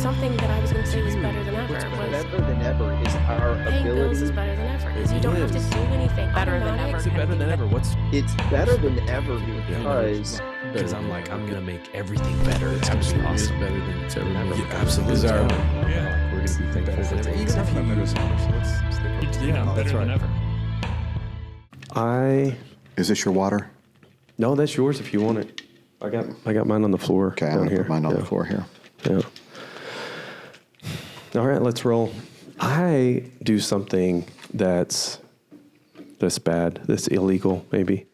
something that I was going to say was better than ever. Better than ever is our Paying ability. bills is better than ever. Because you don't have to do anything. Better than ever. Is it better than ever? It's better than ever because I'm like, I'm gonna make everything better. It's absolutely awesome. Better than it's ever been. Yeah, absolutely. Desirable. Yeah. We're gonna be thankful for things. Even if you use That's better than right. ever. Is this your water? No, that's yours if you want it. I got mine on the floor. Okay, I'm down gonna here. put mine on the floor here. Yeah. All right, let's roll. I do something that's bad, that's illegal, maybe.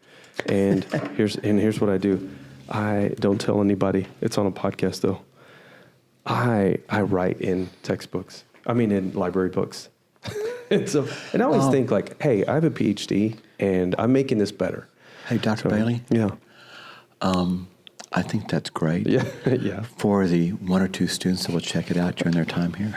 And here's what I do. I don't tell anybody. It's on a podcast though. I write in textbooks. I mean, in library books. and I always think like, hey, I have a PhD and I'm making this better. Hey, Dr. Bailey. Yeah. I think that's great. Yeah. Yeah. For the one or two students that will check it out during their time here.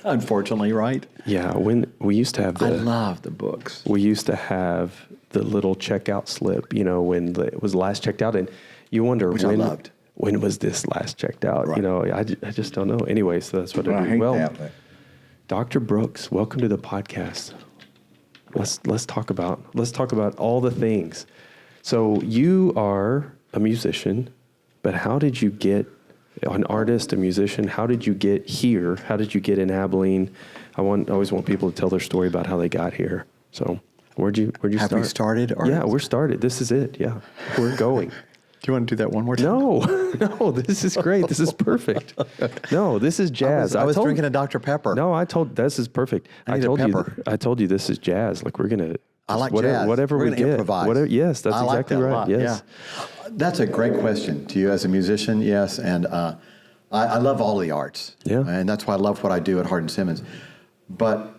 Unfortunately, right? Yeah. When we used to have I love the books. we used to have the little checkout slip, when it was last checked out, and you wonder Which I loved. when was this last checked out? Right. I just don't know. Anyway, so that's what I do. hate Well, that, but- Dr. Brooks, welcome to the podcast. Let's talk about all the things. So you are a musician, but how did you get an artist, a musician? How did you get here? How did you get in Abilene? I always want people to tell their story about how they got here. So where'd you Have start? we started? Or Yeah, we're started. This is it. Yeah, we're going. Do you want to do that one more time? No, this is great. This is perfect. No, this is jazz. I was drinking a Dr. Pepper. No, this is perfect. I need a pepper. I told you this is jazz. Like we're gonna. I like whatever, jazz. Whatever We're we gonna get. improvise. Yes, that's I like exactly that a right. lot, Yes. yeah. That's a great question to you as a musician. Yes, and I love all the arts. Yeah. And that's why I love what I do at Hardin-Simmons. But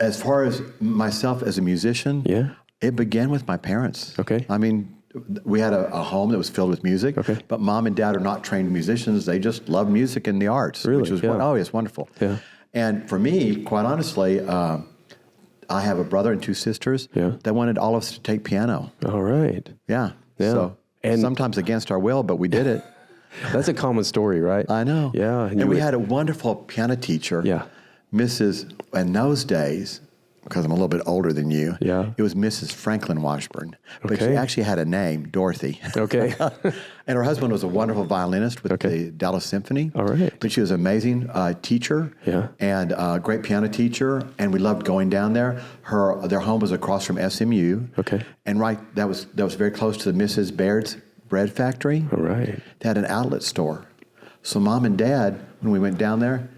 as far as myself as a musician, Yeah. it began with my parents. Okay. I mean, we had a home that was filled with music. Okay. But mom and dad are not trained musicians. They just love music and the arts. Really? Which was Yeah. it's wonderful. Yeah. And for me, quite honestly, I have a brother and two sisters Yeah. that wanted all of us to take piano. All right. Yeah. Yeah. So And- sometimes against our will, but we did it. That's a common story, right? I know. Yeah. And we had a wonderful piano teacher. Yeah. Mrs. In those days, because I'm a little bit older than you, Yeah. it was Mrs. Franklin Washburn. But Okay. she actually had a name, Dorothy. Okay. And her husband was a wonderful violinist with Okay. the Dallas Symphony. All right. But she was an amazing teacher. Yeah. And a great piano teacher. And we loved going down there. Their home was across from SMU. Okay. And that was very close to the Mrs. Baird's bread factory. All right. They had an outlet store. So mom and dad, when we went down there,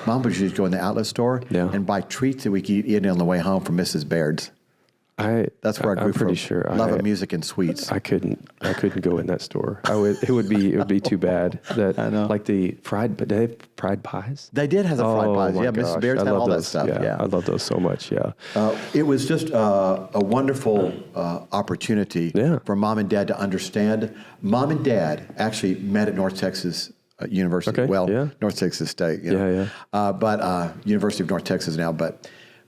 mom would usually go in the outlet store Yeah. and buy treats that we could eat on the way home from Mrs. Baird's. That's where I grew I'm pretty from. sure. Love of music and sweets. I couldn't go in that store. It would be too bad. That I know. Like the fried, but they have fried pies. They did have the fried Oh, pies. my Yeah, gosh. Mrs. Baird's I had love all that those. stuff. Yeah. I love those so much. Yeah. It was just a wonderful opportunity Yeah. for mom and dad to understand. Mom and dad actually met at North Texas University. Okay, Well, yeah. North Texas State. Yeah. But University of North Texas now.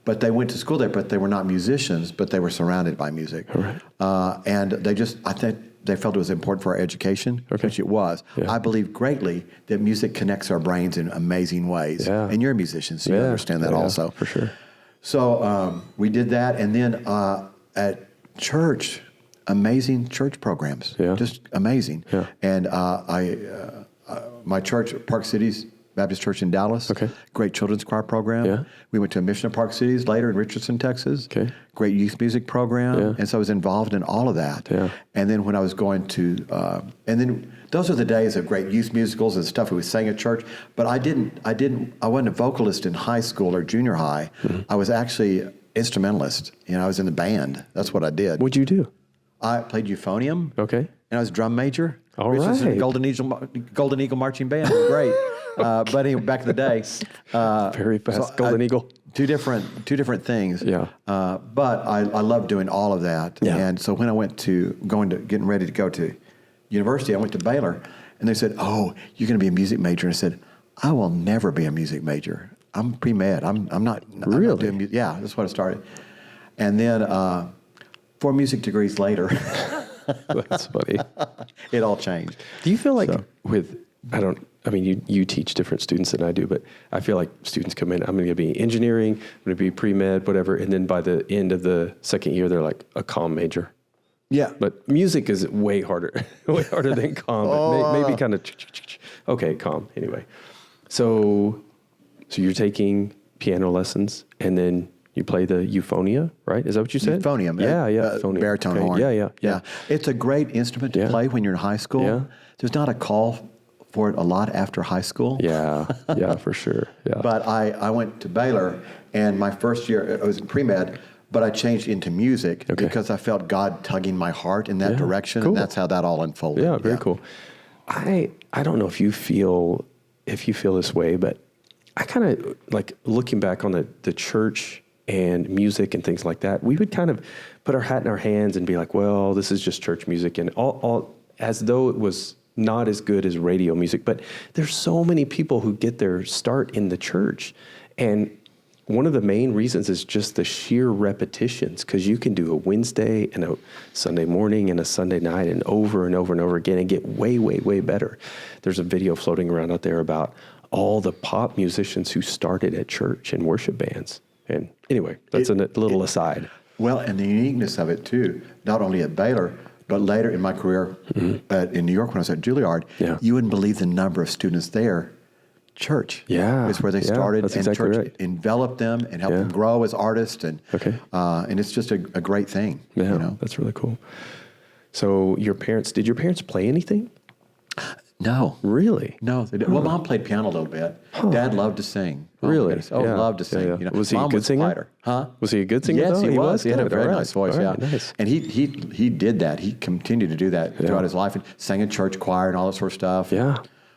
But they went to school there, but they were not musicians, but they were surrounded by music. Right. And I think they felt it was important for our education, Okay. which it was. Yeah. I believe greatly that music connects our brains in amazing ways. Yeah. And you're a musician, so you Yeah. understand that Yeah, also. for sure. So we did that, and then at church, amazing church programs, Yeah. just amazing. Yeah. And my church, Park Cities Baptist Church in Dallas, Okay. great children's choir program. Yeah. We went to a mission of Park Cities later in Richardson, Texas. Okay. Great youth music program, Yeah. and so I was involved in all of that. Yeah. And then when I was going to, and then those are the days of great youth musicals and stuff we sang at church. But I wasn't a vocalist in high school or junior high. Mm-hmm. I was actually instrumentalist. I was in the band. That's what I did. What'd you do? I played euphonium. Okay. And I was drum major. All Richardson right. Golden Eagle Marching Band. Great. But anyway, back in the day. Very fast. Golden Eagle. Two different things. Yeah. But I love doing all of that. Yeah. And so when I went getting ready to go to university, I went to Baylor, and they said, "Oh, you're going to be a music major." And I said, "I will never be a music major. I'm pre-med. I'm not Really? not doing yeah, that's what I started. And then 4 music degrees later, That's funny. it all changed. Do you feel like I mean, you teach different students than I do, but I feel like students come in, I'm going to be engineering, I'm going to be pre-med, whatever. And then by the end of the second year, they're like a comm major. Yeah. But music is way harder, way harder than comm. But maybe kind of, okay, comm. Anyway. So you're taking piano lessons and then you play the euphonia, right? Is that what you said? Euphonium. Yeah, euphonium. Baritone okay. horn. Yeah. It's a great instrument to play when you're in high school. Yeah. There's not a call for it a lot after high school. Yeah, for sure. Yeah. But I went to Baylor, and my first year, I was in pre-med, but I changed into music because I felt God tugging my heart in that direction, cool. and that's how that all unfolded. Yeah, very cool. I don't know if you feel this way, but I kind of like looking back on the church and music and things like that. We would kind of put our hat in our hands and be like, well, this is just church music, and all as though it was not as good as radio music. But there's so many people who get their start in the church, and one of the main reasons is just the sheer repetitions, because you can do a Wednesday and a Sunday morning and a Sunday night and over and over and over again and get way, way, way better. There's a video floating around out there about all the pop musicians who started at church and worship bands. And anyway, that's a little aside. Well, and the uniqueness of it too, not only at Baylor, but later in my career in New York when I was at Juilliard, you wouldn't believe the number of students there. Church is where they started, and exactly church right. enveloped them and helped them grow as artists, and it's just a great thing. Yeah, you know? That's really cool. So did your parents play anything? No. Really? No, they didn't. Well, Mom played piano a little bit. Dad loved to sing. Really? Loved to sing. Yeah. You know, Was he Mom a good singer? Fighter. Huh? Was he a good singer? Yes, though? he was. He had a Good. very All right. nice voice. All right. Yeah, Nice. and he did that. He continued to do that throughout his life, and sang in church choir and all that sort of stuff. Yeah.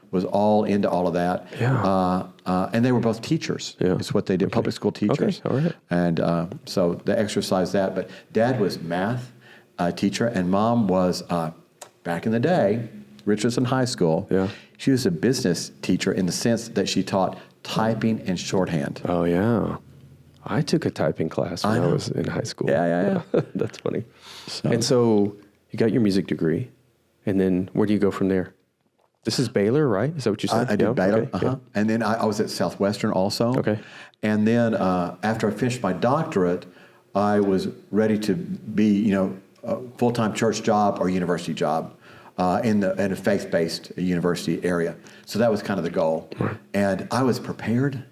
Was all into all of that. Yeah. And they were both teachers. Yeah. It's what they did, public school teachers. Okay. All right. And so they exercised that. But Dad was math teacher, and Mom was back in the day, Richardson High School. Yeah. She was a business teacher in the sense that she taught typing and shorthand. Oh, yeah. I took a typing class when I was in high school. Yeah. That's funny. And so you got your music degree, and then where do you go from there? This is Baylor, right? Is that what you said? I did Baylor. Okay. Yeah. And then I was at Southwestern also. Okay. And then after I finished my doctorate, I was ready to be, a full-time church job or university job. In a faith-based university area. So that was kind of the goal. Right. And I was prepared.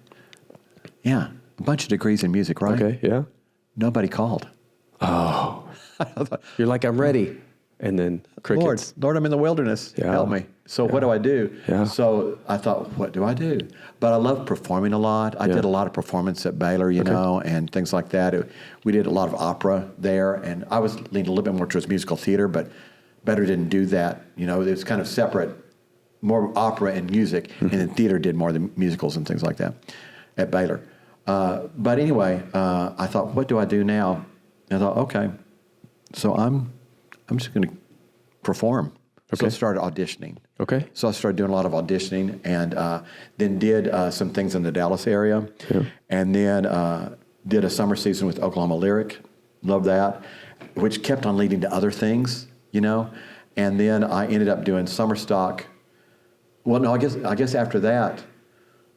Yeah, a bunch of degrees in music, right? Okay, yeah. Nobody called. Oh. You're like, I'm ready. And then crickets. Lord, I'm in the wilderness. Yeah. Help me. So what do I do? Yeah. So I thought, what do I do? But I love performing a lot. I did a lot of performance at Baylor, you know, and things like that. We did a lot of opera there, and I was leaning a little bit more towards musical theater, but Baylor didn't do that. You know, it was kind of separate, more opera and music, and then theater did more of the musicals and things like that at Baylor. But anyway, I thought, what do I do now? And I thought, okay, so I'm just going to perform. Okay. So I started auditioning. Okay. So I started doing a lot of auditioning, and then did some things in the Dallas area, and then did a summer season with Oklahoma Lyric. Loved that, which kept on leading to other things. You know, and then I ended up doing summer stock. Well, no, I guess after that,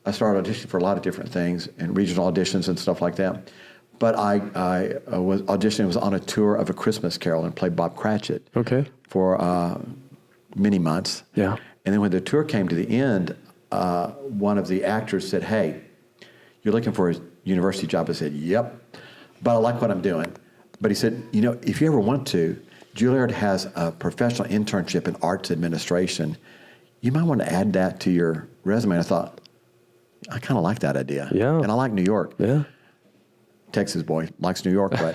I started auditioning for a lot of different things and regional auditions and stuff like that. But I was auditioning. Was on a tour of A Christmas Carol and played Bob Cratchit. Okay. For many months. Yeah. And then when the tour came to the end, one of the actors said, "Hey, you're looking for a university job?" I said, "Yep, but I like what I'm doing." But he said, "You know, if you ever want to, Juilliard has a professional internship in arts administration. You might want to add that to your resume." And I thought, I kind of like that idea. Yeah. And I like New York. Yeah. Texas boy, likes New York. But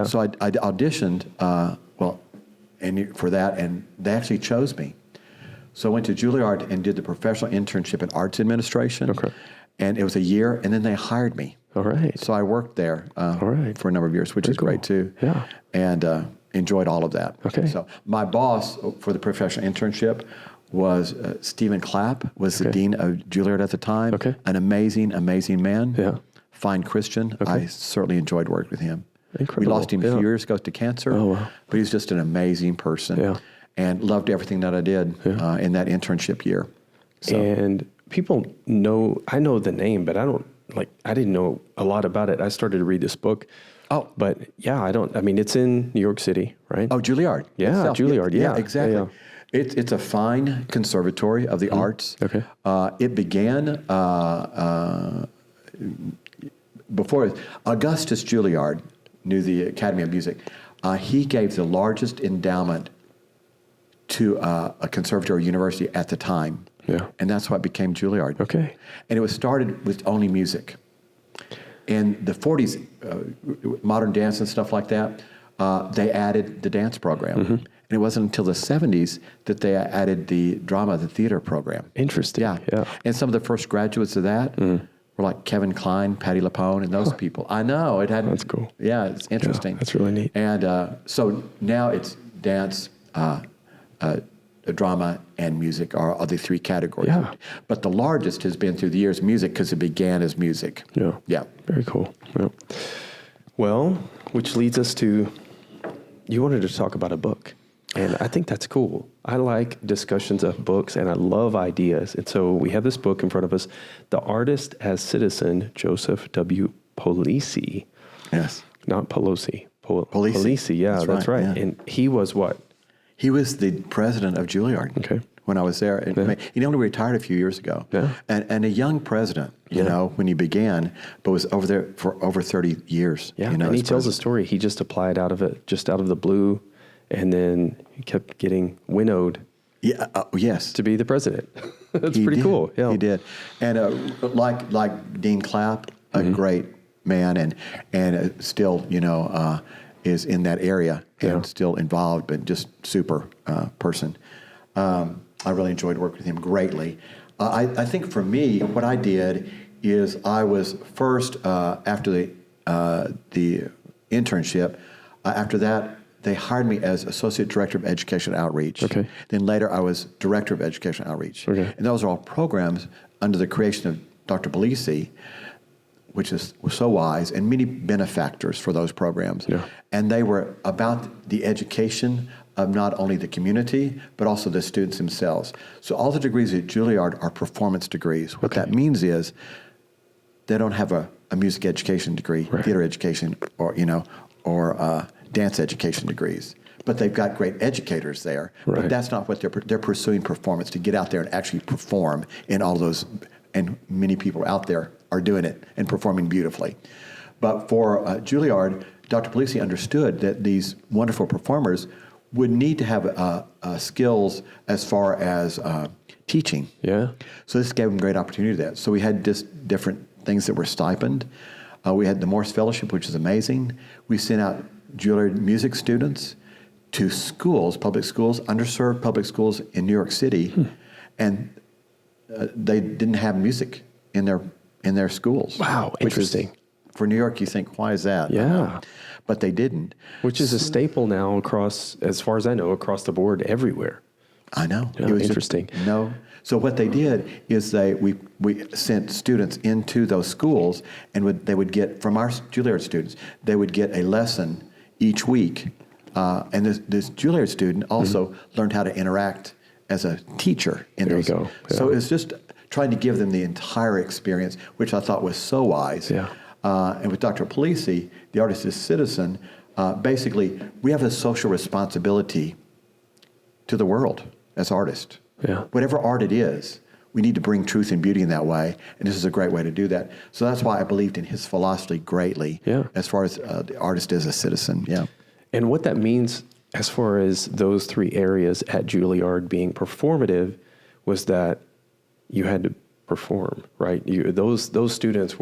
so I auditioned, for that, and they actually chose me. So I went to Juilliard and did the professional internship in arts administration. Okay. And it was a year, and then they hired me. All right. So I worked there for a number of years, which is great too. Yeah. And enjoyed all of that. Okay. So my boss for the professional internship was Stephen Clapp, was the dean of Juilliard at the time. Okay. An amazing, amazing man. Yeah. Fine Christian. Okay. I certainly enjoyed working with him. Incredible. We lost him a few years ago to cancer. Oh, wow. But he was just an amazing person. Yeah. And loved everything that I did in that internship year. And people know, I know the name, but I didn't know a lot about it. I started to read this book. Oh. But yeah, it's in New York City, right? Oh, Juilliard. Yeah, itself. Juilliard, yeah. exactly. Yeah. It's a fine conservatory of the arts. Okay. It began before Augustus Juilliard knew the Academy of Music. He gave the largest endowment to a conservatory university at the time. Yeah. And that's why it became Juilliard. Okay. And it was started with only music. In the 40s, modern dance and stuff like that, they added the dance program. And it wasn't until the 70s that they added the drama, the theater program. Interesting. Yeah. And some of the first graduates of that were like Kevin Kline, Patti LuPone, and those people. I know. It had. That's cool. Yeah, it's interesting. Yeah, that's really neat. And so now it's dance, drama, and music are the three categories. Yeah. But the largest has been through the years music because it began as music. Yeah. Yeah. Very cool. Yeah. Well, which leads us to, you wanted to talk about a book. And I think that's cool. I like discussions of books and I love ideas. And so we have this book in front of us, The Artist as Citizen, Joseph W. Polisi. Yes. Not Pelosi. Polisi. Polisi, yeah, that's right. yeah. And he was what? He was the president of Juilliard. Okay. When I was there. He only retired a few years ago. Yeah. And a young president, you know, when he began, but was over there for over 30 years. Yeah, you know, and he as tells a president. story. He just applied out of the blue, and then he kept getting winnowed Yeah. Yes. to be the president. That's He pretty did. cool. Yeah. He did. And like Dean Clapp, a great man, and still, you know, is in that area and still involved, but just super person. I really enjoyed working with him greatly. I think for me, what I did is I was first after the internship. After that, they hired me as Associate Director of Education Outreach. Okay. Then later, I was Director of Education Outreach. Okay. And those are all programs under the creation of Dr. Polisi, which was so wise, and many benefactors for those programs. Yeah. And they were about the education of not only the community, but also the students themselves. So all the degrees at Juilliard are performance degrees. What that means is they don't have a music education degree, theater education, or, you know, or dance education degrees. But they've got great educators there. Right. But that's not what they're pursuing performance, to get out there and actually perform in all those, and many people out there are doing it and performing beautifully. But for Juilliard, Dr. Polisi understood that these wonderful performers would need to have skills as far as teaching. Yeah. So this gave them great opportunity to that. So we had just different things that were stipend. We had the Morse Fellowship, which is amazing. We sent out Juilliard music students to schools, public schools, underserved public schools in New York City, and they didn't have music in their schools. Wow, which is- interesting. for New York, you think, why is that? Yeah. But they didn't. Which is a staple now across, as far as I know, across the board everywhere. I know. Yeah, It was interesting. No. So what they did is we sent students into those schools, and they would get, from our Juilliard students, they would get a lesson each week. And this Juilliard student also learned how to interact as a teacher in There you those. go. Yeah. So it's just trying to give them the entire experience, which I thought was so wise. Yeah. And with Dr. Polisi, the artist as citizen, basically we have a social responsibility to the world as artists. Yeah. Whatever art it is, we need to bring truth and beauty in that way, and this is a great way to do that. So that's why I believed in his philosophy greatly, as far as the artist as a citizen. Yeah. And what that means as far as those three areas at Juilliard being performative was that you had to perform, right? Those students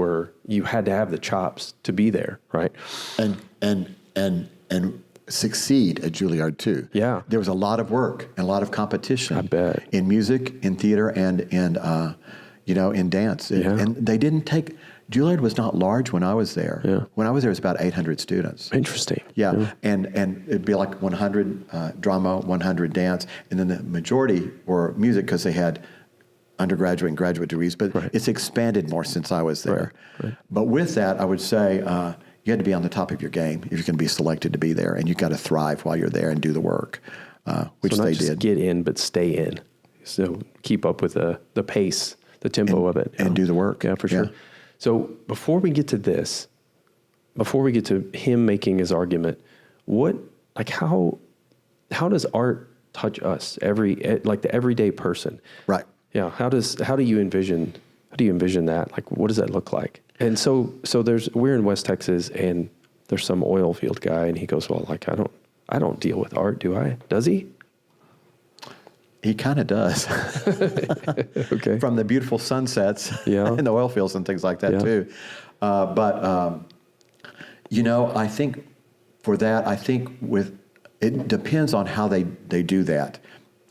you had to have the chops to be there, right? And succeed at Juilliard too. Yeah. There was a lot of work and a lot of competition. I bet. In music, in theater, and in dance. Yeah. And they didn't take. Juilliard was not large when I was there. Yeah. When I was there, it was about 800 students. Interesting. Yeah. And it'd be like 100 drama, 100 dance, and then the majority were music because they had undergraduate and graduate degrees, but it's expanded more since I was there. Right. But with that, I would say you had to be on the top of your game if you're going to be selected to be there, and you've got to thrive while you're there and do the work, which So not they just did. get in, but stay in. so keep up with the pace, the tempo of it. And do the work. Yeah, for sure. Yeah. So before we get to this, before we get to him making his argument, how does art touch us, like the everyday person? Right. Yeah. How do you envision that? Like, what does that look like? And so we're in West Texas, and there's some oil field guy, and he goes, well, like, I don't deal with art, do I? Does he? He kind of does. Okay. From the beautiful sunsets Yeah. and the oil fields and things like that Yeah. too. I think for that, it depends on how they do that.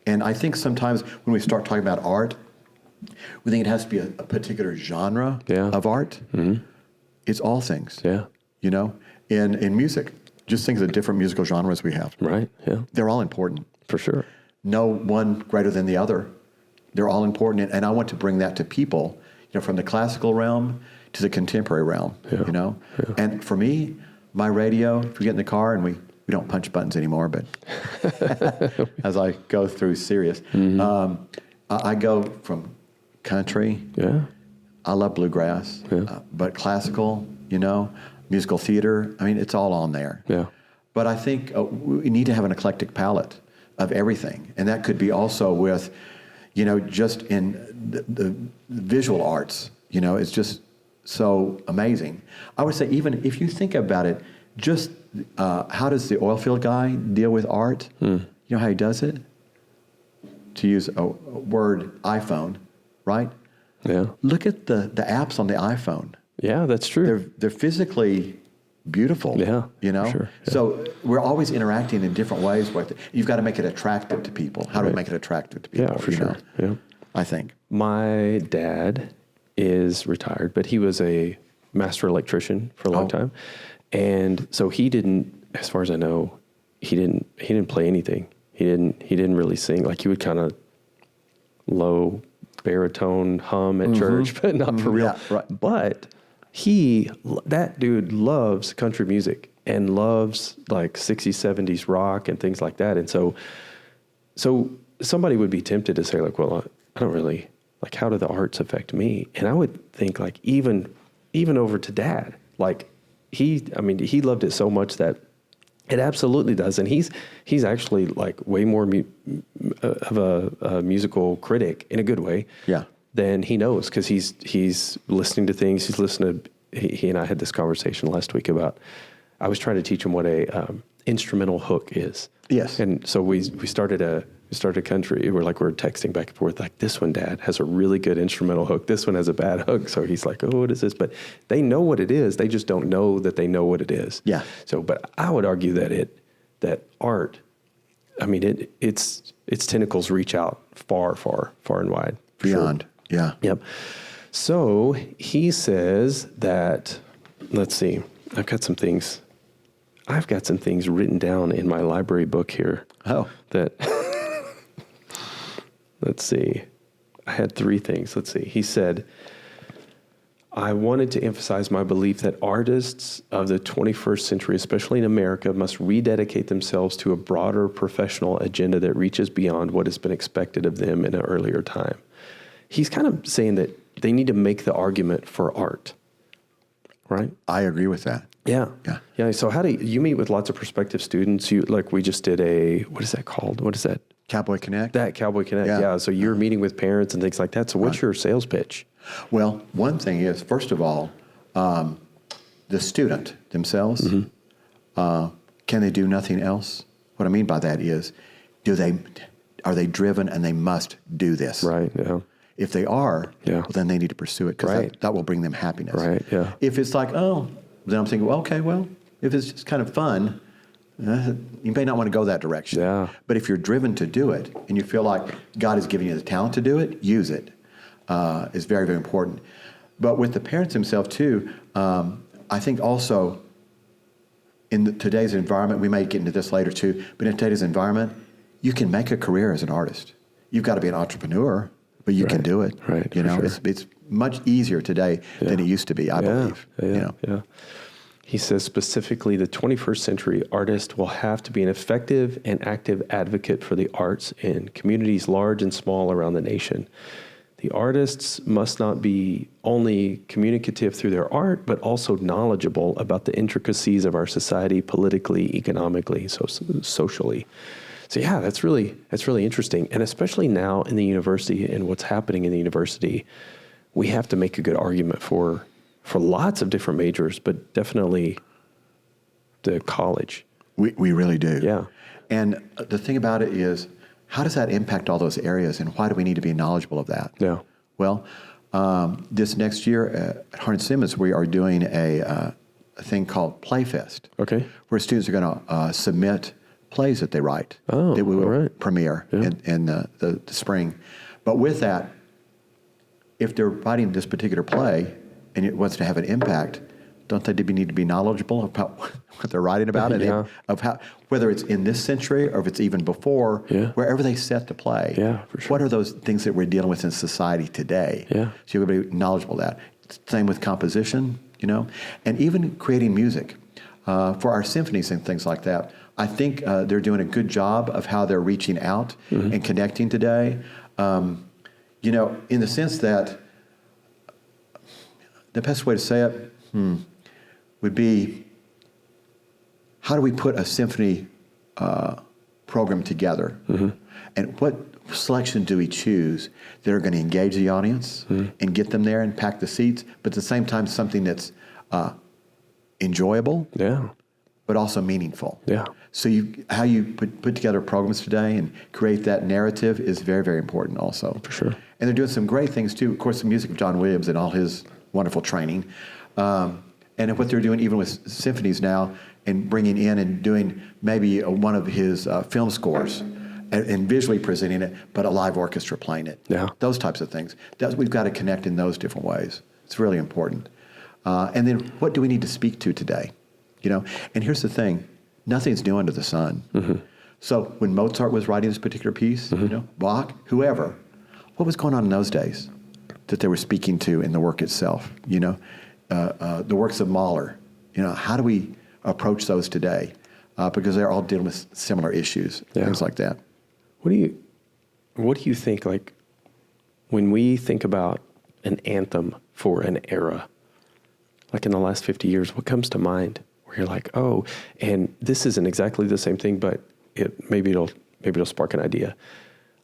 And I think sometimes when we start talking about art, we think it has to be a particular genre Yeah. of art. Mm-hmm. It's all things. Yeah. In music, just think of the different musical genres we have. Right. Yeah. They're all important. For sure. No one greater than the other. They're all important. And I want to bring that to people, from the classical realm to the contemporary realm, Yeah. Yeah. And for me, my radio, if we get in the car and we don't punch buttons anymore, but as I go through Sirius, I go from country. Yeah. I love bluegrass, but classical, musical theater, it's all on there. Yeah. But I think we need to have an eclectic palette of everything. And that could be also with, just in the visual arts, it's just so amazing. I would say even if you think about it, just how does the oil field guy deal with art? You know how he does it? To use a word, iPhone, right? Yeah. Look at the apps on the iPhone. Yeah, that's true. They're physically beautiful. Yeah, for sure. Yeah. So we're always interacting in different ways with it. You've got to make it attractive to people. How do we make it attractive to people? Yeah, for sure. Yeah. I think. My dad is retired, but he was a master electrician for a long time. And so he didn't, as far as I know, he didn't play anything. He didn't really sing. Like, he would kind of low baritone hum at church, but not for real. Yeah, right. But that dude loves country music and loves like 60s, 70s rock and things like that. And so somebody would be tempted to say, like, well, I don't really, like, how do the arts affect me? And I would think, like, even over to Dad, like, he loved it so much that it absolutely does. And he's actually, like, way more of a musical critic in a good way. Yeah. Than he knows, because he's listening to things. He's listening to. He and I had this conversation last week about. I was trying to teach him what a instrumental hook is. Yes. And so we started a country. We're texting back and forth, like, this one, Dad, has a really good instrumental hook. This one has a bad hook. So he's like, oh, what is this? But they know what it is. They just don't know that they know what it is. Yeah. So, but I would argue that art, its tentacles reach out far, far, far and wide. Beyond. Sure. Yeah. Yep. So he says that, let's see, I've got some things written down in my library book here. Oh. That, let's see, I had 3 things. Let's see. He said, I wanted to emphasize my belief that artists of the 21st century, especially in America, must rededicate themselves to a broader professional agenda that reaches beyond what has been expected of them in an earlier time. He's kind of saying that they need to make the argument for art, right? I agree with that. Yeah. Yeah. Yeah. So how do you meet with lots of prospective students? We just did what is that called? What is that? Cowboy Connect? That Cowboy Connect. Yeah. So you're meeting with parents and things like that. So what's your sales pitch? Well, one thing is, first of all, the student themselves, can they do nothing else? What I mean by that is, are they driven and they must do this? Right. Yeah. If they are, well, then they need to pursue it, because that will bring them happiness. Right. Yeah. If it's like, then I'm thinking, well, okay, well, if it's just kind of fun, you may not want to go that direction. Yeah. But if you're driven to do it and you feel like God has given you the talent to do it, use it. Is very, very important. But with the parents themselves too, I think also in today's environment, we may get into this later too, but in today's environment, you can make a career as an artist. You've got to be an entrepreneur, but you can do it. Right. It's much easier today than it used to be, I believe. Yeah. He says specifically the 21st century artist will have to be an effective and active advocate for the arts in communities large and small around the nation. The artists must not be only communicative through their art, but also knowledgeable about the intricacies of our society, politically, economically, socially. So yeah, that's really interesting. And especially now in the university and what's happening in the university, we have to make a good argument for lots of different majors, but definitely the college. We really do. Yeah. And the thing about it is, how does that impact all those areas, and why do we need to be knowledgeable of that? Yeah. Well, this next year at Hardin-Simmons, we are doing a thing called Playfest. Okay. Where students are going to submit plays that they write. Oh, that we will all right. premiere in the spring. But with that, if they're writing this particular play and it wants to have an impact, don't they need to be knowledgeable about what they're writing about and Yeah. of how, whether it's in this century or if it's even before, Yeah. wherever they set the play. Yeah, for sure. What are those things that we're dealing with in society today? Yeah. So you've got to be knowledgeable of that. Same with composition, and even creating music for our symphonies and things like that. I think they're doing a good job of how they're reaching out and connecting today. In the sense that the best way to say it would be, how do we put a symphony program together? And what selection do we choose that are going to engage the audience and get them there and pack the seats, but at the same time something that's enjoyable, Yeah. but also meaningful? Yeah. So how you put together programs today and create that narrative is very, very important also. For sure. And they're doing some great things too. Of course, the music of John Williams and all his wonderful training. And what they're doing even with symphonies now and bringing in and doing maybe one of his film scores and visually presenting it, but a live orchestra playing it. Yeah. Those types of things. We've got to connect in those different ways. It's really important. And then what do we need to speak to today? And here's the thing. Nothing's new under the sun. So when Mozart was writing this particular piece, Bach, whoever, what was going on in those days that they were speaking to in the work itself? The works of Mahler. How do we approach those today? Because they're all dealing with similar issues, things like that. What do you think, like, when we think about an anthem for an era, like in the last 50 years, what comes to mind? Where you're like, oh, and this isn't exactly the same thing, but maybe it'll spark an idea.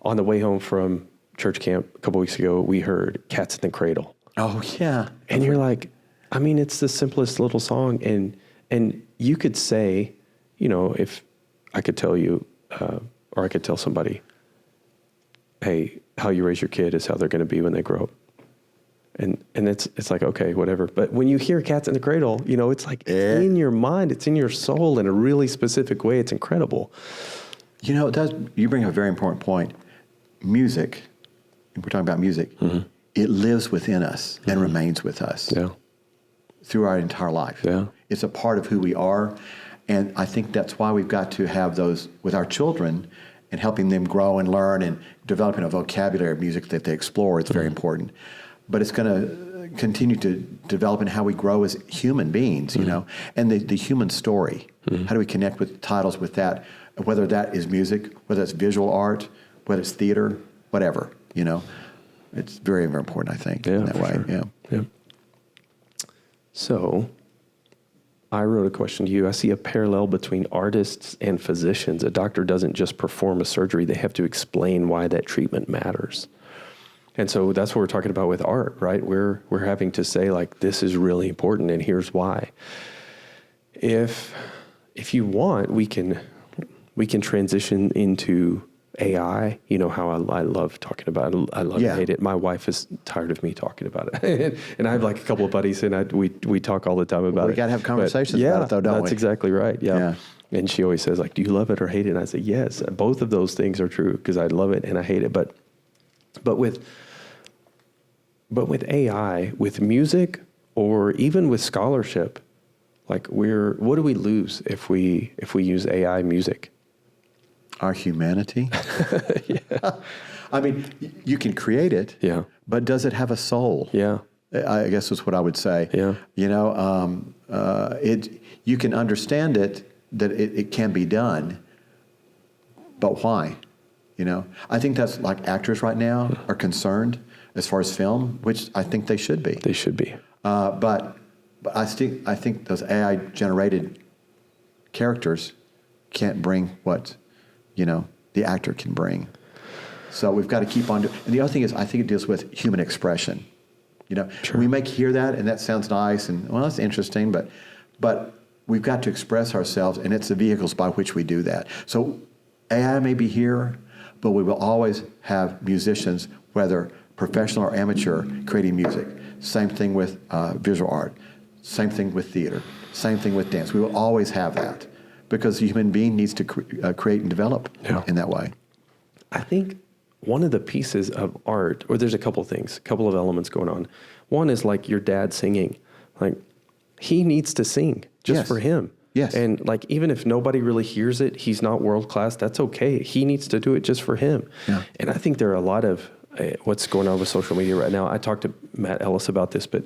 On the way home from church camp a couple weeks ago, we heard "Cats in the Cradle." Oh yeah, and you're like, I mean, it's the simplest little song, and you could say, if I could tell you, or I could tell somebody, hey, how you raise your kid is how they're going to be when they grow up. And it's like, okay, whatever. But when you hear "Cats in the Cradle," it's like it's in your mind, it's in your soul in a really specific way. It's incredible. You bring up a very important point. Music, if we're talking about music, it lives within us and remains with us through our entire life. Yeah. It's a part of who we are. And I think that's why we've got to have those with our children and helping them grow and learn and developing a vocabulary of music that they explore. It's very important. But it's going to continue to develop in how we grow as human beings, and the human story. How do we connect with titles with that, whether that is music, whether it's visual art, whether it's theater, whatever, It's very, very important, I think, in that way. Sure. Yeah. So I wrote a question to you. I see a parallel between artists and physicians. A doctor doesn't just perform a surgery. They have to explain why that treatment matters. And so that's what we're talking about with art, right? We're having to say, like, this is really important, and here's why. If you want, we can transition into AI. You know how I love talking about it. I love and hate it. My wife is tired of me talking about it. And I have like a couple of buddies, and we talk all the time about it. We got to have conversations about it, though, don't we? That's exactly right. Yeah. And she always says, like, do you love it or hate it? And I say, yes. Both of those things are true, because I love it and I hate it. But with AI, with music, or even with scholarship, like, what do we lose if we use AI music? Our humanity. I mean, you can create it, Yeah. but does it have a soul? Yeah. I guess is what I would say. Yeah. You know, you can understand it, that it can be done, but why? You know, I think that's like actors right now are concerned as far as film, which I think they should be. They should be. But I think those AI generated characters can't bring what, you know, the actor can bring. So we've got to keep on doing. And the other thing is, I think it deals with human expression. You know, Sure. we may hear that and that sounds nice and well, that's interesting, but we've got to express ourselves, and it's the vehicles by which we do that. So AI may be here, but we will always have musicians, whether professional or amateur, creating music. Same thing with visual art. Same thing with theater. Same thing with dance. We will always have that because the human being needs to create and develop in that way. I think one of the pieces of art, or there's a couple of things, a couple of elements going on. One is like your dad singing. Like, he needs to sing just Yes. for him. Yes. And like, even if nobody really hears it, he's not world class, that's okay. He needs to do it just for him. Yeah. And I think there are a lot of what's going on with social media right now. I talked to Matt Ellis about this, but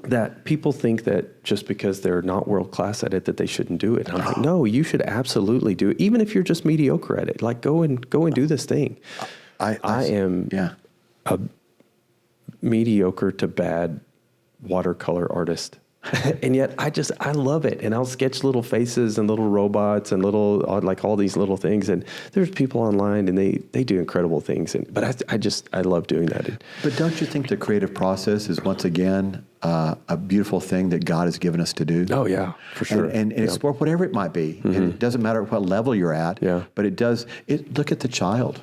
that people think that just because they're not world class at it, that they shouldn't do it. And I'm like, no, you should absolutely do it. Even if you're just mediocre at it, like go and do this thing. I am a mediocre to bad watercolor artist. And yet I love it. And I'll sketch little faces and little robots and little, like all these little things. And there's people online and they do incredible things. But I love doing that. But don't you think the creative process is once again a beautiful thing that God has given us to do? Oh yeah, for sure. And explore whatever it might be. And it doesn't matter what level you're at. Yeah. But it does. Look at the child.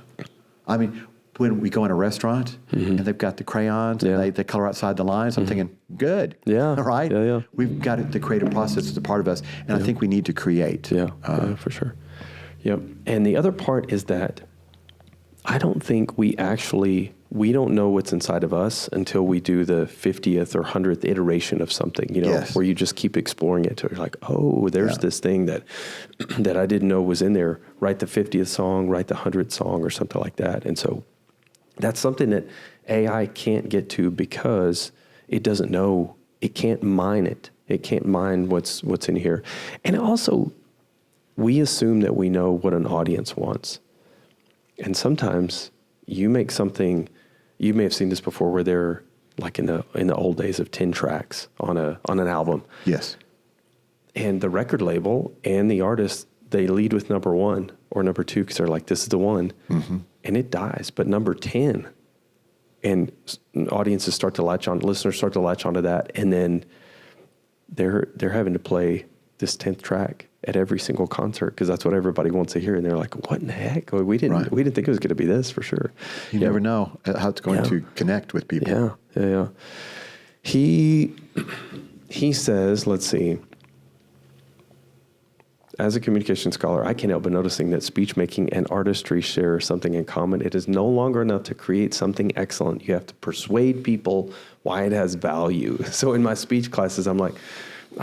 I mean, when we go in a restaurant and they've got the crayons and they color outside the lines, I'm thinking, good. Yeah. Right? Yeah. We've got the creative process as a part of us, and I think we need to create. Yeah, for sure. Yep. And the other part is that I don't think we don't know what's inside of us until we do the 50th or 100th iteration of something, you know, Yes. where you just keep exploring it. You're like, oh, there's this thing that I didn't know was in there. Write the 50th song, write the 100th song or something like that. And so that's something that AI can't get to because it doesn't know, it can't mine it. It can't mine what's in here. And also, we assume that we know what an audience wants. And sometimes you make something, you may have seen this before, where they're like in the old days of 10 tracks on an album. Yes. And the record label and the artist, they lead with number 1 or number 2 because they're like, this is the one. Mm-hmm. And it dies. But number 10, and audiences start to latch on, listeners start to latch onto that. And then they're having to play this 10th track at every single concert because that's what everybody wants to hear. And they're like, what in the heck? We didn't think it was going to be this, for sure. You never know how it's going to connect with people. Yeah. He says, let's see, as a communication scholar, I can't help but noticing that speech making and artistry share something in common. It is no longer enough to create something excellent. You have to persuade people why it has value. So in my speech classes, I'm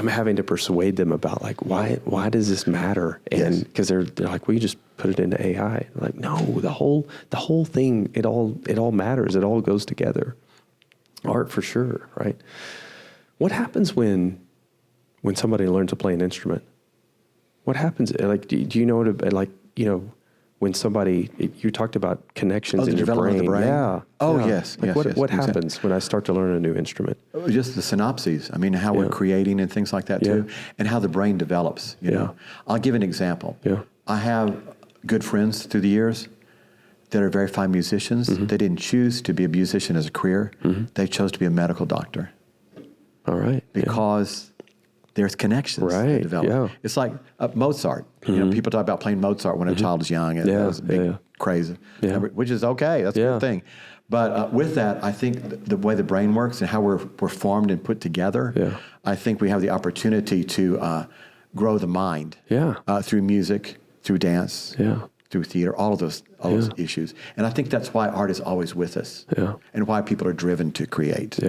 having to persuade them about like, why does this matter? And because they're like, well, you just put it into AI. I'm like, no, the whole thing, it all matters. It all goes together. Art for sure, right? What happens when somebody learns to play an instrument? What happens? Like, do you know what? Like, you know, when somebody, you talked about connections in your brain. Yeah. Oh, yeah. yes. Like what happens when I start to learn a new instrument? Just the synapses. I mean, how we're creating and things like that too, and how the brain develops. You know, I'll give an example. Yeah. I have good friends through the years that are very fine musicians. Mm-hmm. They didn't choose to be a musician as a career. Mm-hmm. They chose to be a medical doctor. All right. Because there's connections that develop. Yeah. It's like Mozart. Mm-hmm. You know, people talk about playing Mozart when a child is young, and that was a big craze, which is okay. That's a good thing. But with that, I think the way the brain works and how we're formed and put together, I think we have the opportunity to grow the mind through music, through dance, through theater, all of those issues. And I think that's why art is always with us and why people are driven to create,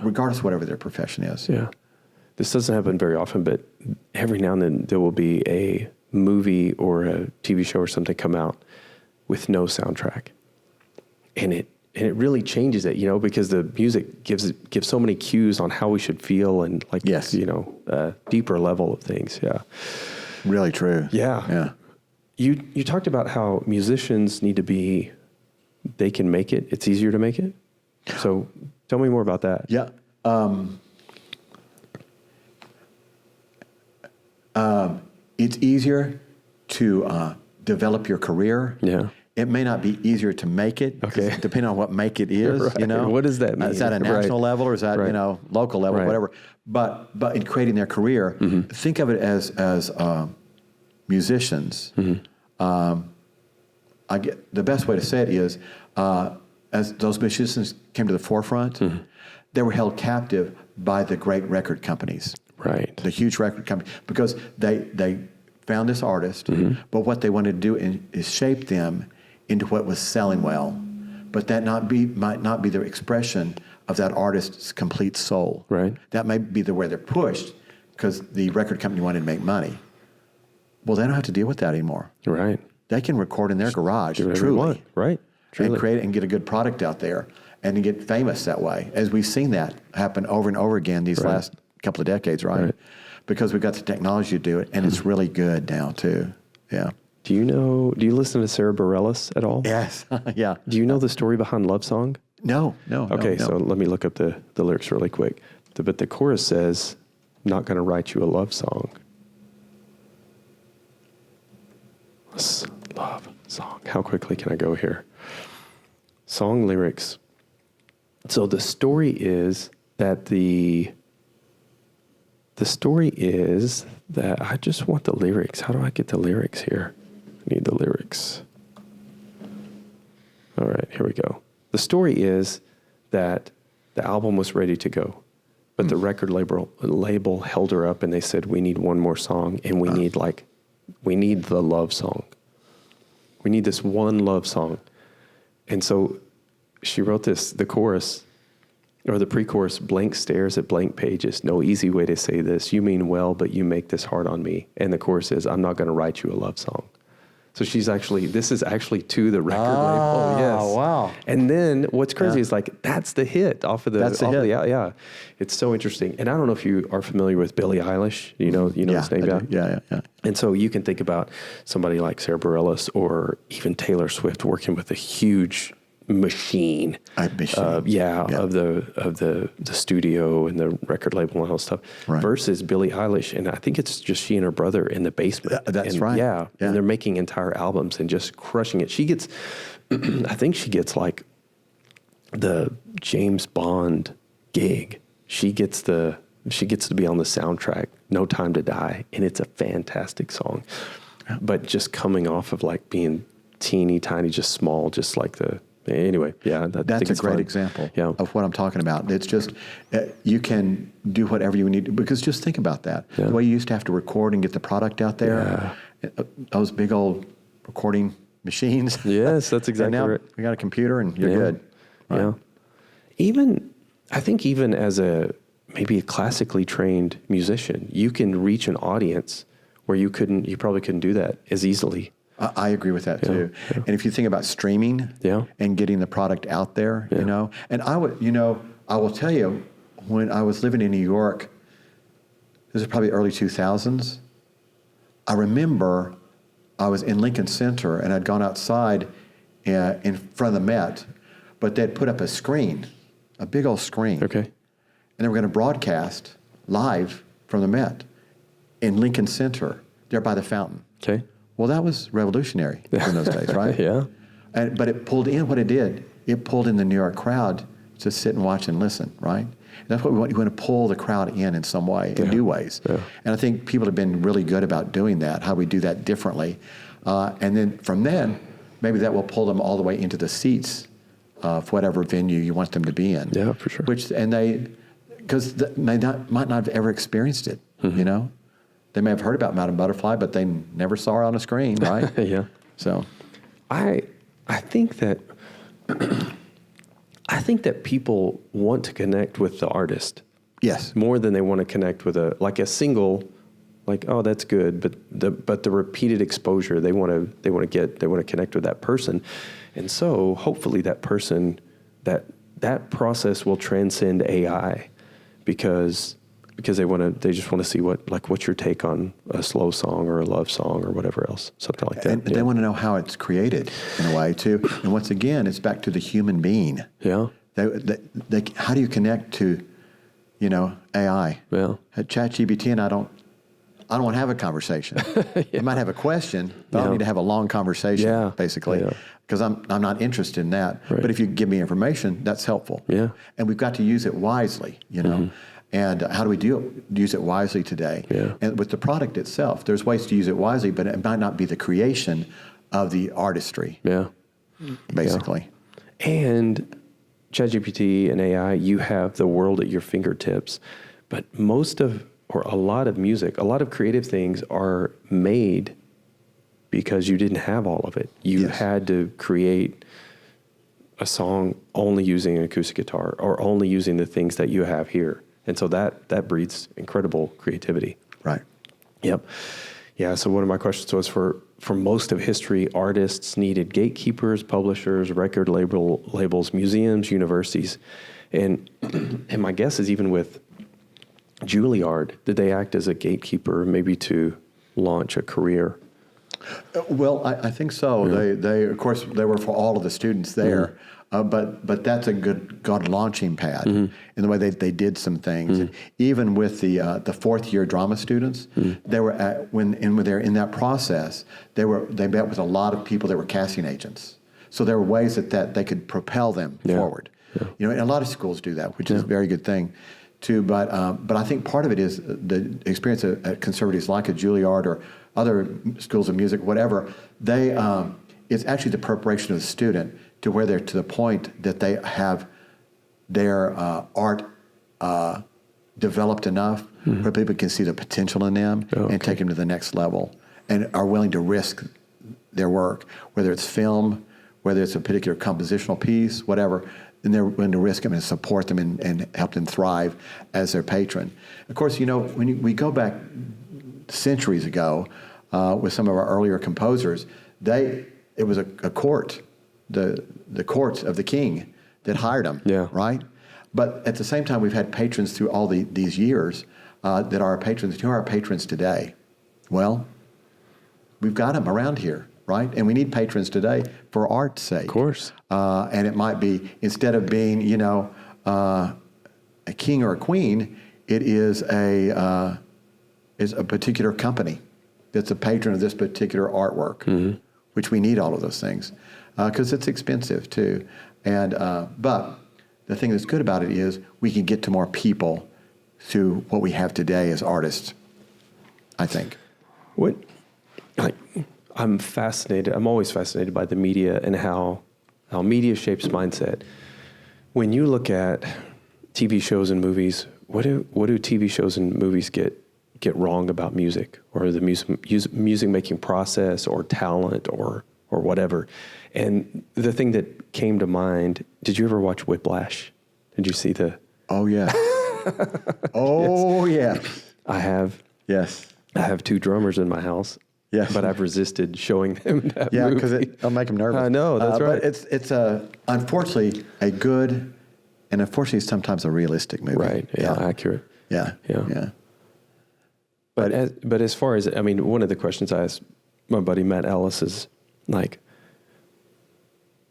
regardless of whatever their profession is. Yeah. This doesn't happen very often, but every now and then there will be a movie or a TV show or something come out with no soundtrack. And it really changes it, because the music gives so many cues on how we should feel and like, Yes. deeper level of things. Yeah. Really true. Yeah. You talked about how musicians need to be, they can make it. It's easier to make it. So tell me more about that. Yeah. It's easier to develop your career. Yeah. It may not be easier to make it, 'cause Okay. depending on what make it is, Right. What does that mean? Is that a national Right. level or is that, Right. local level, Right. whatever. But in creating their career, think of it as musicians. I get the best way to say it is, as those musicians came to the forefront, they were held captive by the great record companies. Right. The huge record company, because they found this artist, but what they wanted to do is shape them into what was selling well, but that might not be the expression of that artist's complete soul. Right. That may be the way they're pushed because the record company wanted to make money. Well, they don't have to deal with that anymore. Right. They can record in their garage, Do whatever truly, you want. Right. Truly. and create and get a good product out there and get famous that way. As we've seen that happen over and over again these last couple of decades, right? Because we've got the technology to do it, and it's really good now too. Yeah. Do you listen to Sarah Bareilles at all? Yes. Yeah. Do you know the story behind Love Song? No. Okay, no. so let me look up the lyrics really quick. But the chorus says, "Not gonna write you a love song." Love song. How quickly can I go here? Song lyrics. So the story is that I just want the lyrics. How do I get the lyrics here? I need the lyrics. All right, here we go. The story is that the album was ready to go, but the record label held her up and they said, "We need one more song, and we need the love song. We need this one love song." And so she wrote the chorus, or the pre-chorus: "Blank stares at blank pages. No easy way to say this. You mean well, but you make this hard on me." And the chorus is, "I'm not going to write you a love song." So this is actually to the record label. Yes. Wow. And then what's crazy is that's the hit off of the. That's the hit. Yeah. It's so interesting. And I don't know if you are familiar with Billie Eilish. You know this name? I do. Yeah. And so you can think about somebody like Sarah Bareilles or even Taylor Swift working with a huge machine. Of the studio and the record label and all that stuff, versus Billie Eilish, and I think it's just she and her brother in the basement. That's right. Yeah, and they're making entire albums and just crushing it. She gets, I think she gets like the James Bond gig. She gets to be on the soundtrack, No Time to Die, and it's a fantastic song. But just coming off of like being teeny tiny, just small, just like the. Anyway, yeah, that's a great example of what I'm talking about. It's just you can do whatever you need to, because just think about that. The way you used to have to record and get the product out there, those big old recording machines. Yes, that's exactly now right. We got a computer and you're good. Right? Yeah. I think even as maybe a classically trained musician, you can reach an audience where you probably couldn't do that as easily. I agree with that too. Yeah. And if you think about streaming and getting the product out there, and I will tell you, when I was living in New York, this is probably early 2000s, I remember I was in Lincoln Center and I'd gone outside in front of the Met, but they'd put up a screen, a big old screen. Okay. And they were going to broadcast live from the Met in Lincoln Center, there by the fountain. Okay. Well, that was revolutionary in those days, right? Yeah. But it pulled in what it did. It pulled in the New York crowd to sit and watch and listen, right? And that's what we want. You want to pull the crowd in some way, in new ways. Yeah. And I think people have been really good about doing that, how we do that differently. And then from then, maybe that will pull them all the way into the seats of whatever venue you want them to be in. Yeah, for sure. Because they might not have ever experienced it, They may have heard about Madame Butterfly, but they never saw her on a screen, right? Yeah. So, I think that people want to connect with the artist. Yes. More than they want to connect with a single, like, oh, that's good, but the repeated exposure, they want to connect with that person, and so hopefully that person that process will transcend AI because they just want to see what's your take on a slow song or a love song or whatever else, something like that. And they want to know how it's created in a way too. And once again, it's back to the human being. Yeah. They how do you connect to, AI? Yeah. At ChatGPT, and I don't want to have a conversation. I might have a question, but I don't need to have a long conversation, basically, because I'm not interested in that. Right. But if you give me information, that's helpful. Yeah. And we've got to use it wisely, Mm-hmm. And how do we use it wisely today? Yeah. And with the product itself, there's ways to use it wisely, but it might not be the creation of the artistry, basically. Yeah. And ChatGPT and AI, you have the world at your fingertips, but a lot of music, a lot of creative things are made because you didn't have all of it. You had to create a song only using an acoustic guitar or only using the things that you have here. And so that breeds incredible creativity. Right. Yep. Yeah, so one of my questions was for most of history, artists needed gatekeepers, publishers, record labels, museums, universities. And my guess is even with Juilliard, did they act as a gatekeeper maybe to launch a career? Well, I think so. Yeah. They of course they were for all of the students there, but that's a good launching pad in the way they did some things. And even with the fourth year drama students, they were when they're in that process, they met with a lot of people that were casting agents. So there were ways that they could propel them forward. Yeah. And a lot of schools do that, which is a very good thing too. But I think part of it is the experience at conservatives like a Juilliard or other schools of music, whatever. It's actually the preparation of the student to where they're to the point that they have their art developed enough where people can see the potential in them and take them to the next level and are willing to risk their work, whether it's film, whether it's a particular compositional piece, whatever, and they're willing to risk them and support them and help them thrive as their patron. Of course, when we go back centuries ago with some of our earlier composers, it was a court, the courts of the king that hired them, right? But at the same time, we've had patrons through all these years that are our patrons. Who are our patrons today? Well, we've got them around here, right? And we need patrons today for art's sake. Of course. And it might be, instead of being, a king or a queen, it is a particular company that's a patron of this particular artwork, which we need all of those things because it's expensive too. And but the thing that's good about it is we can get to more people through what we have today as artists, I think. I'm fascinated. I'm always fascinated by the media and how media shapes mindset. When you look at TV shows and movies, what do TV shows and movies get wrong about music or the music making process or talent or whatever? And the thing that came to mind, did you ever watch Whiplash? Did you see the... Oh, yeah. Oh, yes. I have. Yes. I have 2 drummers in my house. Yes. But I've resisted showing them that movie. Yeah, because it'll make them nervous. I know, that's right. But it's unfortunately a good and unfortunately sometimes a realistic movie. Right, accurate. Yeah. But as far as, one of the questions I asked my buddy Matt Ellis is like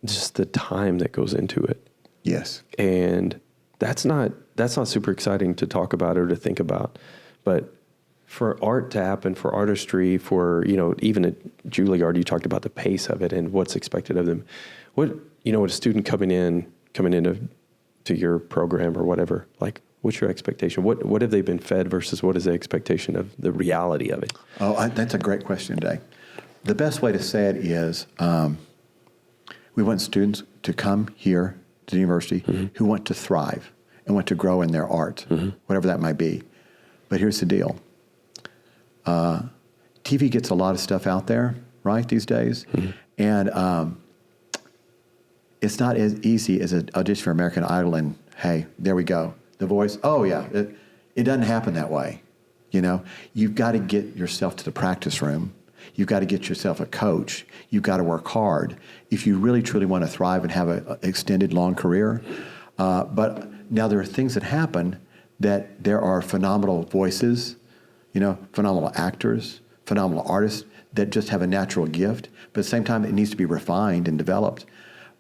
just the time that goes into it. Yes. And that's not super exciting to talk about or to think about. But for art to happen, for artistry, for, even at Juilliard, you talked about the pace of it and what's expected of them. What a student coming into your program or whatever, like, what's your expectation? What have they been fed versus what is the expectation of the reality of it? Oh, that's a great question, Dave. The best way to say it is we want students to come here to the university who want to thrive and want to grow in their art, whatever that might be. But here's the deal. TV gets a lot of stuff out there, right, these days. And it's not as easy as an audition for American Idol and, hey, there we go. The Voice, oh, yeah, it doesn't happen that way. You've got to get yourself to the practice room. You've got to get yourself a coach. You've got to work hard if you really truly want to thrive and have an extended, long career. But now there are things that happen that there are phenomenal voices, phenomenal actors, phenomenal artists that just have a natural gift. But at the same time, it needs to be refined and developed.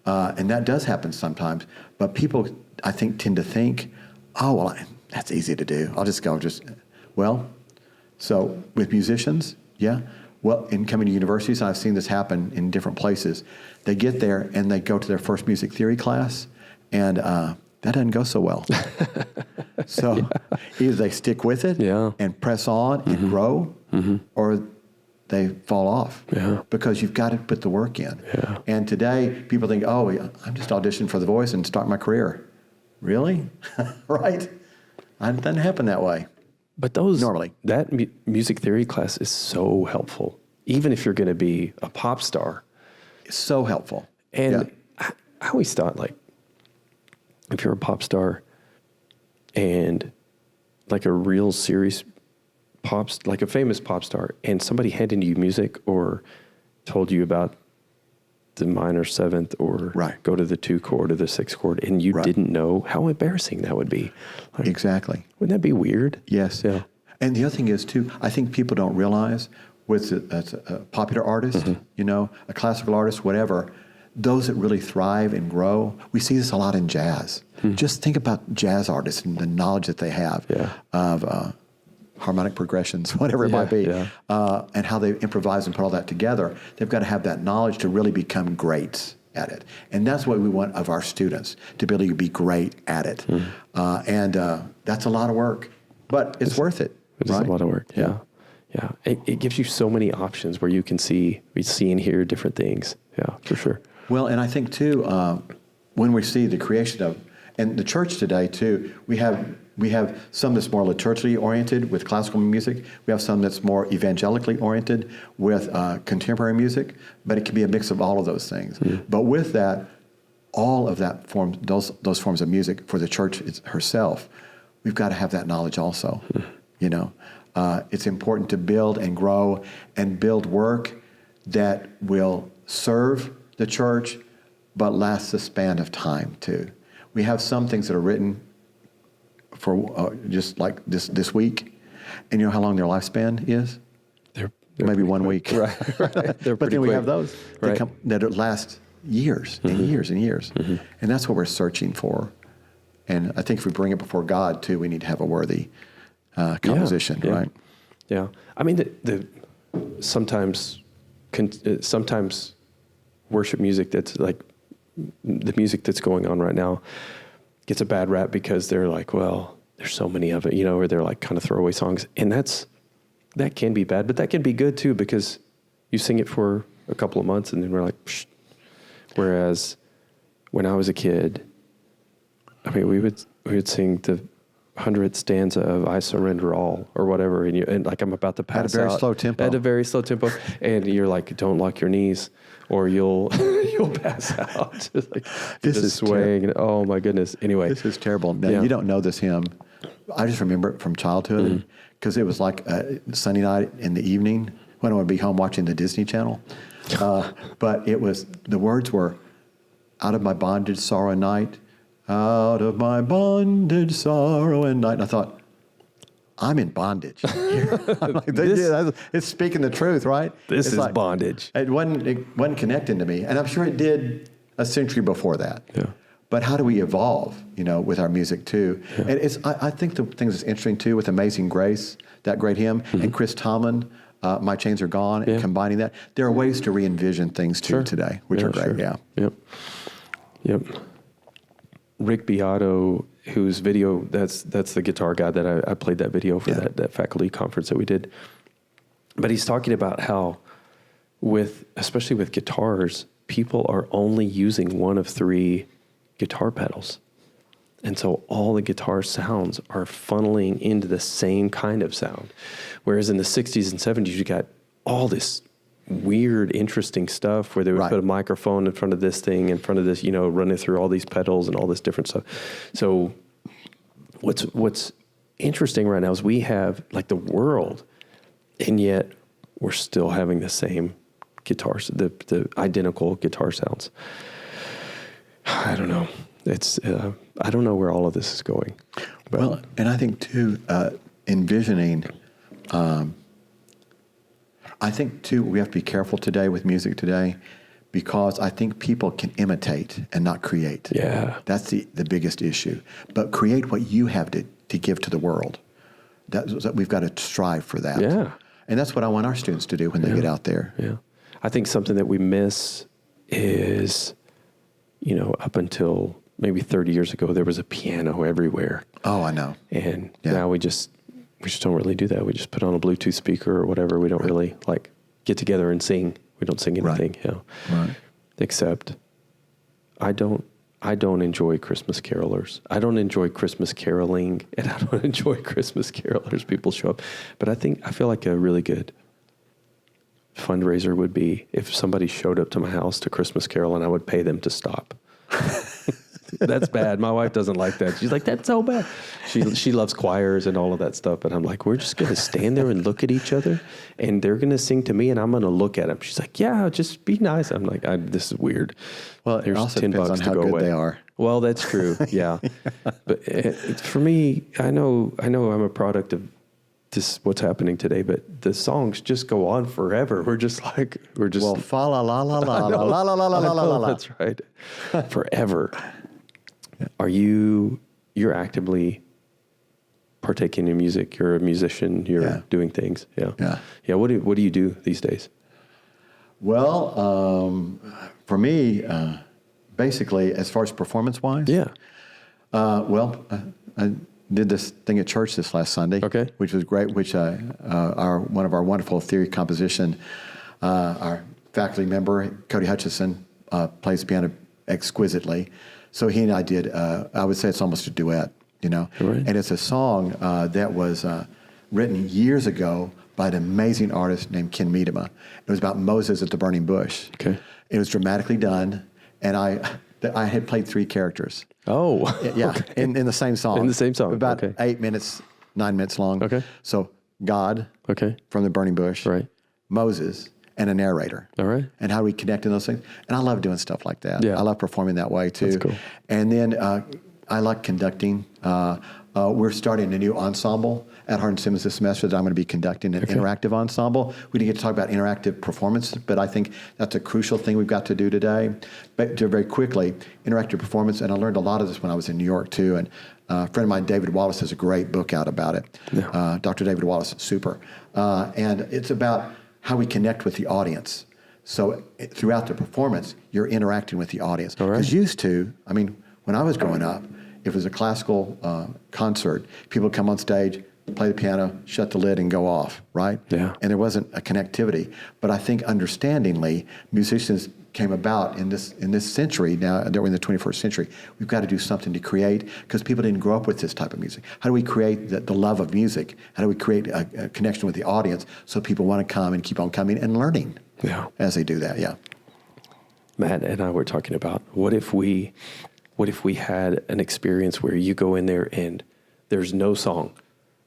And that does happen sometimes. But people, I think, tend to think, oh, well, that's easy to do. I'll just go well, so with musicians, yeah. Well, in coming to universities, I've seen this happen in different places. They get there and they go to their first music theory class, and that doesn't go so well. So either they stick with it and press on and grow, or they fall off because you've got to put the work in. Yeah. And today, people think, oh, I'm just auditioning for The Voice and start my career. Really? Right? It doesn't happen that way. But normally, that music theory class is so helpful, even if you're going to be a pop star. It's so helpful. And I always thought, like, if you're a pop star and like a real serious like a famous pop star, and somebody handed you music or told you about the minor seventh or go to the 2 chord or the 6 chord, and you didn't know, how embarrassing that would be. Like, exactly. Wouldn't that be weird? Yes. Yeah. And the other thing is, too, I think people don't realize with a popular artist, a classical artist, whatever, those that really thrive and grow, we see this a lot in jazz. Just think about jazz artists and the knowledge that they have of harmonic progressions, whatever it might be, and how they improvise and put all that together. They've got to have that knowledge to really become greats at it. And that's what we want of our students, to be able to be great at it. And that's a lot of work, but it's worth it. It's a lot of work, yeah. It gives you so many options where you can see and hear different things. Yeah, for sure. Well, and I think, too, when we see the creation of, and the church today, too, we have some that's more liturgically oriented with classical music. We have some that's more evangelically oriented with contemporary music, but it can be a mix of all of those things. But with that, all of that those forms of music for the church herself, we've got to have that knowledge also. It's important to build and grow and build work that will serve the church, but lasts the span of time too. We have some things that are written for just like this week, and you know how long their lifespan is? They're maybe 1 week. Right. But then we have those that last years and years and years, and that's what we're searching for. And I think if we bring it before God too, we need to have a worthy composition, right? Yeah. I mean, sometimes worship music that's like the music that's going on right now gets a bad rap because they're like, well, there's so many of it, or they're like kind of throwaway songs. And that can be bad, but that can be good too, because you sing it for a couple of months and then we're like, psh. Whereas when I was a kid, I mean, we would sing the 100th stanza of "I Surrender All" or whatever, and like I'm about to pass out at a very slow tempo. At a very slow tempo, and you're like, "Don't lock your knees, or you'll pass out." Just like this is swaying. Oh my goodness! Anyway, this is terrible. Now, you don't know this hymn. I just remember it from childhood because it was like a Sunday night in the evening when I would be home watching the Disney Channel. But the words were, "Out of my bondage, sorrow and night." Out of my bondage, sorrow and night. And I thought, I'm in bondage. I'm like, it's speaking the truth, right? This is like bondage. It wasn't connecting to me. And I'm sure it did a century before that. Yeah. But how do we evolve, with our music too? Yeah. And I think the thing that's interesting too with Amazing Grace, that great hymn, and Chris Tomlin, My Chains Are Gone, and combining that, there are ways to re-envision things too today, which are great. Sure. Yeah. Yep. Rick Beato, whose video, that's the guitar guy that I played that video for that faculty conference that we did. But he's talking about how especially with guitars, people are only using one of 3 guitar pedals. And so all the guitar sounds are funneling into the same kind of sound. Whereas in the 60s and 70s, you got all this weird, interesting stuff where they would put a microphone in front of this thing, in front of this, running through all these pedals and all this different stuff. So what's interesting right now is we have like the world, and yet we're still having the same guitars, the identical guitar sounds. I don't know. It's I don't know where all of this is going. But Well, and I think too, envisioning. I think too, we have to be careful today with music today, because I think people can imitate and not create. Yeah. That's the biggest issue. But create what you have to give to the world. We've got to strive for that. Yeah. And that's what I want our students to do when they get out there. Yeah. I think something that we miss is, up until maybe 30 years ago, there was a piano everywhere. Oh, I know. And now we just don't really do that. We just put on a Bluetooth speaker or whatever. We don't really get together and sing. We don't sing anything. Right. Except I don't enjoy Christmas carolers. I don't enjoy Christmas caroling, and I don't enjoy Christmas carolers. People show up. But I feel like a really good fundraiser would be if somebody showed up to my house to Christmas carol and I would pay them to stop. That's bad. My wife doesn't like that. She's like, that's so bad. She loves choirs and all of that stuff. But I'm like, we're just going to stand there and look at each other, and they're going to sing to me, and I'm going to look at them. She's like, yeah, just be nice. I'm like, this is weird. Well, it also depends on how good they are. Well, that's true. Yeah. But for me, I know I'm a product of this, what's happening today, but the songs just go on forever. Well, fa la la la la la la la la la la la. That's right. Forever. You're actively partaking in music. You're a musician. You're doing things. Yeah. What do you do these days? Well, for me, basically, as far as performance-wise, I did this thing at church this last Sunday, which was great. Which one of our wonderful theory composition, our faculty member Cody Hutchison plays piano exquisitely. So he and I did. I would say it's almost a duet, Right. And it's a song that was written years ago by an amazing artist named Ken Miedema. It was about Moses at the burning bush. Okay. It was dramatically done, and I had played 3 characters. Oh. Yeah, Okay. in the same song. In the same song. About 8 minutes, 9 minutes long. Okay. So God from the burning bush. Right. Moses and a narrator. All right. And how we connect in those things. And I love doing stuff like that. Yeah. I love performing that way too. That's cool. And then I like conducting. We're starting a new ensemble at Hardin-Simmons this semester that I'm going to be conducting, an interactive ensemble. We didn't get to talk about interactive performance, but I think that's a crucial thing we've got to do today. But very quickly, interactive performance, and I learned a lot of this when I was in New York too. And a friend of mine, David Wallace, has a great book out about it. Yeah. Dr. David Wallace, super. And it's about how we connect with the audience. So throughout the performance, you're interacting with the audience. All right. Because when I was growing up, if it was a classical concert, people would come on stage, play the piano, shut the lid, and go off, right? Yeah. And there wasn't a connectivity. But I think, understandingly, musicians came about in this century now, that we're in the 21st century. We've got to do something to create, because people didn't grow up with this type of music. How do we create the love of music? How do we create a connection with the audience so people want to come and keep on coming and learning as they do that? Yeah. Matt and I were talking about what if we had an experience where you go in there and there's no song,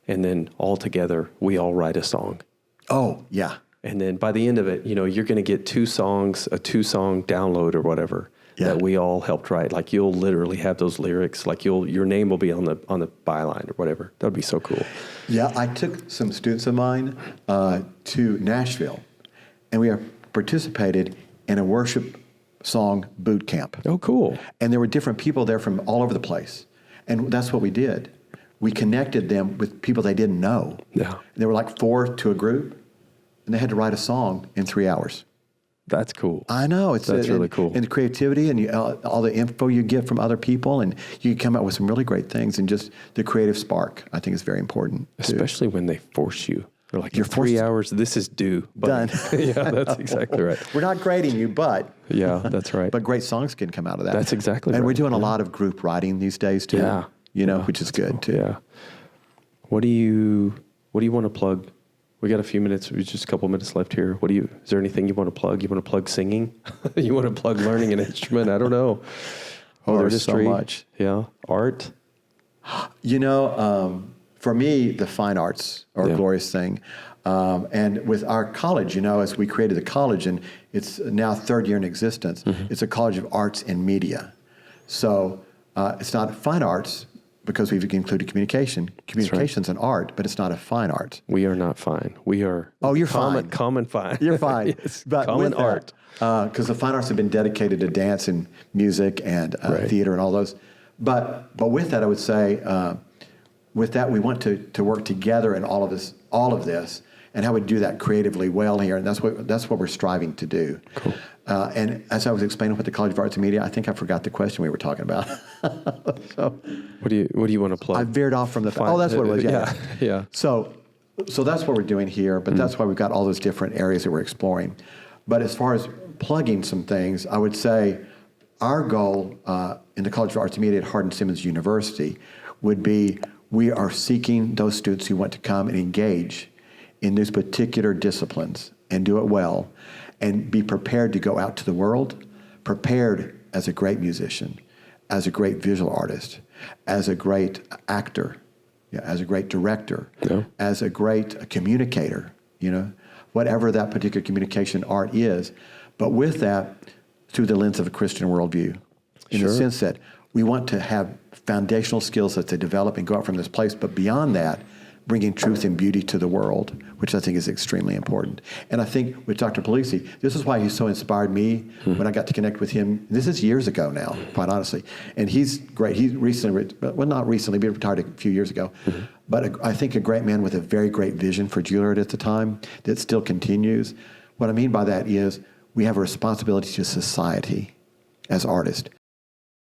and then all together we all write a song. Oh, yeah. And then by the end of it, you're going to get 2 songs, a 2-song download or whatever that we all helped write. Like you'll literally have those lyrics. Like your name will be on the byline or whatever. That would be so cool. Yeah, I took some students of mine to Nashville, and we participated in a worship song boot camp. Oh, cool. And there were different people there from all over the place. And that's what we did. We connected them with people they didn't know. Yeah. And there were like 4 to a group, and they had to write a song in 3 hours. That's cool. I know. That's really cool. And the creativity and all the info you get from other people, and you come up with some really great things, and just the creative spark, I think, is very important. Especially when they force you. They're like, You're in 3 hours, this is due. Done. Yeah, that's exactly right. We're not grading you, but... Yeah, that's right. But great songs can come out of that. That's exactly and right. we're doing a lot of group writing these days, too. Yeah. Which is good, too. Yeah. What do you want to plug? We got a few minutes. We just a couple minutes left here. Is there anything you want to plug? You want to plug singing? You want to plug learning an instrument? I don't know. There's so much. Yeah. Art. for me, the fine arts are a glorious thing. And with our college, as we created the college, and it's now third year in existence, it's a college of arts and media. So it's not fine arts because we've included communications and art, but it's not a fine art. We are not fine. We are you're common, fine. common fine. You're fine. Yes, but common with art. Because the fine arts have been dedicated to dance and music and theater and all those. But with that, I would say, with that, we want to work together in all of this, and how we do that creatively well here, and that's what we're striving to do. Cool. And as I was explaining with the College of Arts and Media, I think I forgot the question we were talking about. So What do you want to plug? I veered off from the. That's what it was. Yeah. So that's what we're doing here, but that's why we've got all those different areas that we're exploring. But as far as plugging some things, I would say our goal in the College of Arts and Media at Hardin-Simmons University would be we are seeking those students who want to come and engage in these particular disciplines and do it well and be prepared to go out to the world, prepared as a great musician, as a great visual artist, as a great actor, as a great director, as a great communicator, whatever that particular communication art is, but with that, through the lens of a Christian worldview, in the sense that we want to have foundational skills that they develop and go out from this place, but beyond that, bringing truth and beauty to the world, which I think is extremely important. And I think with Dr. Polisi, this is why he so inspired me when I got to connect with him. This is years ago now, quite honestly. And he's great. He recently, well, not recently, but retired a few years ago. But I think a great man with a very great vision for Juilliard at the time that still continues. What I mean by that is we have a responsibility to society as artists